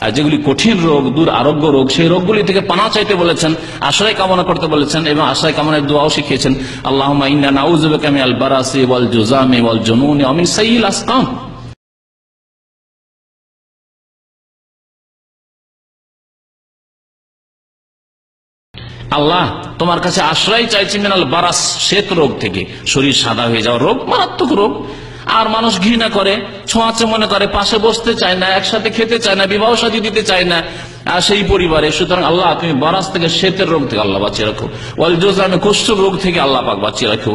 আর যেগুলি কঠিন রোগ, দূর আরোগ্য রোগ, সেই রোগগুলি থেকে পানা চাইতে বলেছেন, আশ্রয় কামনা করতে বলেছেন এবং আশ্রয় কামনার দোয়াও শিখিয়েছেন। আল্লাহুম্মা ইন্না নাউযু বিকা মিনাল বারাসি ওয়াল জুযামি ওয়াল জুনুনি ওয়া মিন সাইয়্যিল আসকাম। আল্লাহ তোমার কাছে আশ্রয় চাইছি মিনাল বারাস, শ্বেত রোগ থেকে, শরীর সাদা হয়ে যাওয়া রোগ, মারাত্মক রোগ। আর মানুষ ঘৃণা করে, ছোঁয়াচে মনে করে, পাশে বসতে চায় না, একসাথে খেতে চায় না, বিবাহ শাদী দিতে চায় না সেই পরিবারে। সুতরাং আল্লাহ তুমি বারাস থেকে, শ্বেতের রোগ থেকে আল্লাহ বাঁচিয়ে রাখো। ওয়াল জুযামি, কুষ্ঠ রোগ থেকে আল্লাহ পাক বাঁচিয়ে রাখো।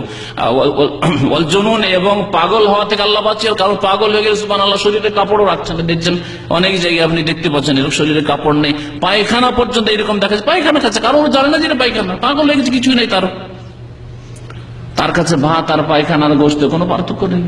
ওয়াল জুনুন, এবং পাগল হওয়া থেকে আল্লাহ বাঁচিয়ে রাখো। কারণ পাগল হয়ে গেলে সুবহানাল্লাহ শরীরে কাপড়ও রাখছেন, দেখছেন অনেক জায়গায় আপনি দেখতে পাচ্ছেন এরকম শরীরে কাপড় নেই, পায়খানা পর্যন্ত এরকম দেখা যাচ্ছে, পায়খানা খাচ্ছে, কারণ জানে না যে পায়খানা, পাগল হয়ে গেছে, কিছুই নেই তার কাছে ভাত আর পায়খানার গোশতে কোনো পার্থক্য নেই।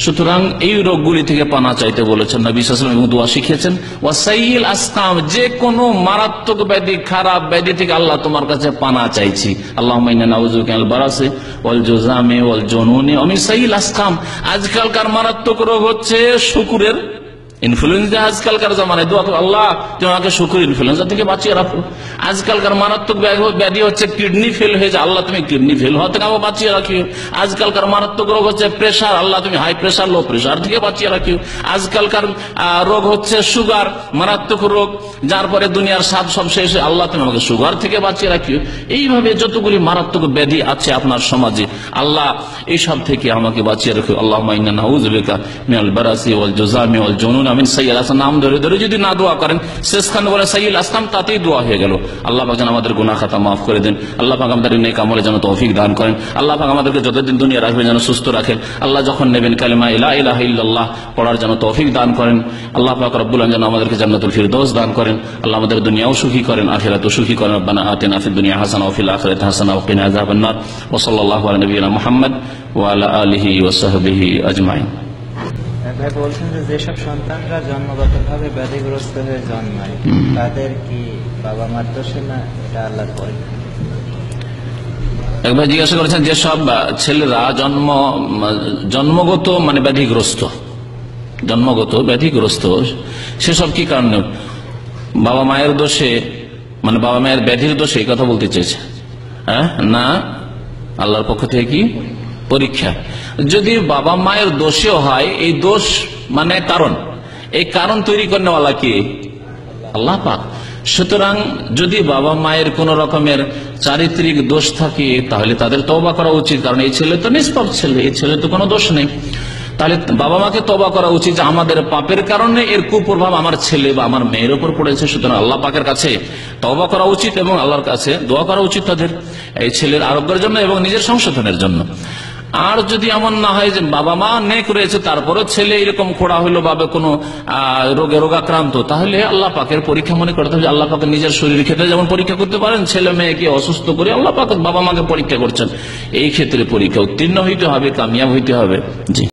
সুতরাং এই রোগগুলি থেকে পানা চাইতে বলেছেন নবী সাল্লাল্লাহু আলাইহি ওয়াসাল্লাম এবং দোয়া শিখিয়েছেন। ওয়াসাইল আসকাম, যে কোনো মারাত্মক ব্যাধি, খারাপ ব্যাধি থেকে আল্লাহ তোমার কাছে পানা চাইছি। আল্লাহুম্মা ইন্না নাউযু বিকা মিনাল বারাসি ওয়াল জুযামি ওয়াল জুনুনি ওয়া মিন সাইয়্যিল আসকাম। আজকালকার মারাত্মক রোগ হচ্ছে শুকুরের ইনফ্লুয়েঞ্জা। আজকালকার জামানায় দোয়া করো, আল্লাহ তুমি আমাকে শুকুর ইনফ্লুয়েঞ্জা থেকে বাঁচিয়ে রাখো। আজকালকার মারাত্মক ব্যাধি হচ্ছে কিডনি ফেল হয়ে যায়, আল্লাহ তুমি কিডনি ফেল হওয়া থেকে আমাকে বাঁচিয়ে রাখিও। আজকালকার মারাত্মক রোগ হচ্ছে প্রেশার, আল্লাহ তুমি হাই প্রেশার, লো প্রেশার থেকে বাঁচিয়ে রাখিও। আজকালকার রোগ হচ্ছে সুগার, মারাত্মক রোগ, যার পরে দুনিয়ার স্বাদ সব শেষ, আল্লাহ তুমি আমাকে সুগার থেকে বাঁচিয়ে রাখিও। এইভাবে যতগুলি মারাত্মক ব্যাধি আছে আপনার সমাজে, আল্লাহ এইসব থেকে আমাকে বাঁচিয়ে রাখো। আল্লাহুম্মা ইন্না নাউযু বিকা মিনাল বারাসি ওয়াল জুযামি ওয়াল জুনুনি মিন সাইয়্যিল আসকাম। নাম ধরে ধরে যদি না দোয়া করেন, শেষখানে বলে সাইয়্যিল আসকাম, তাতেই দোয়া হয়ে গেল। আল্লাহ পাক যেন আমাদের গুনাহ খাতা মাফ করে দেন। আল্লাহ পাক আমাদের নেক আমলে যেন তৌফিক দান করেন। আল্লাহ পাক আমাদেরকে যতদিন দুনিয়া রাখবেন যেন সুস্থ রাখেন। আল্লাহ যখন নেবেন কালিমা লা ইলাহা ইল্লাল্লাহ পড়ার যেন তৌফিক দান করেন। আল্লাহ পাক রব্বুল আলামিন যেন আমাদেরকে জান্নাতুল ফিরদৌস দান করেন। আল্লাহ আমাদের দুনিয়াও সুখী করেন, আখিরাতেও সুখী করেন। রব্বানা আতিনা ফিদ দুনিয়া হাসানাহ ওয়া ফিল আখিরাতি হাসানাহ ওয়া কিনা আযাবান নার। ওয়া সাল্লাল্লাহু আলা নবিয়িনা মুহাম্মদ ওয়া আলা আলিহি ওয়া সাহবিহি আজমাইন। ভাই বলছেন যে যেসব সন্তানরা জন্মগতভাবে ব্যাধিগ্রস্ত হয়ে জন্মায়, তাদের কি বাবা মার দোষে না, এটা আল্লাহর পরীক্ষা? একবার জিজ্ঞাসা করেছেন যেসব ছেলেরা জন্মগত মানে ব্যাধিগ্রস্ত, জন্মগত ব্যাধিগ্রস্ত, সেসব কি কারণে? বাবা মায়ের দোষে, মানে বাবা মায়ের ব্যাধির দোষে এই কথা বলতে চেয়েছে? হ্যাঁ, না, আল্লাহর পক্ষ থেকে কি পরীক্ষা। যদি বাবা মায়ের দোষেও হয়, এই দোষ মানে কারণ, এই কারণ তৈরি করেনেওয়ালা কি? আল্লাহ পাক। সুতরাং যদি বাবা মায়ের কোন রকমের চারিত্রিক দোষ থাকে, তাহলে তাদের তওবা করা উচিত, কারণ এই ছেলে তো নিষ্পাপ ছেলে, এই ছেলে তো কোনো দোষ নেই। তাহলে বাবা মাকে তওবা করা উচিত যে আমাদের পাপের কারণে এর কুপ্রভাব আমার ছেলে বা আমার মেয়ের উপর পড়েছে। সুতরাং আল্লাহ পাকের কাছে তওবা করা উচিত এবং আল্লাহর কাছে দোয়া করা উচিত তাদের এই ছেলের আরোগ্যের জন্য এবং নিজের সংশোধনের জন্য। আর যদি এমন না হয় যে বাবা মা নেক রয়েছে, তারপরে ছেলে এরকম খোড়া হইলো বা কোনো রোগাক্রান্ত, তাহলে আল্লাহ পাকের পরীক্ষা মনে করতে হবে। আল্লাহ পাকের নিজের শরীরের ক্ষেত্রে যেমন পরীক্ষা করতে পারেন, ছেলে মেয়েকে অসুস্থ করে আল্লাহ পাক বাবা মাকে পরীক্ষা করছেন, এই ক্ষেত্রে পরীক্ষা উত্তীর্ণ হইতে হবে, কামিয়াব হইতে হবে। জি।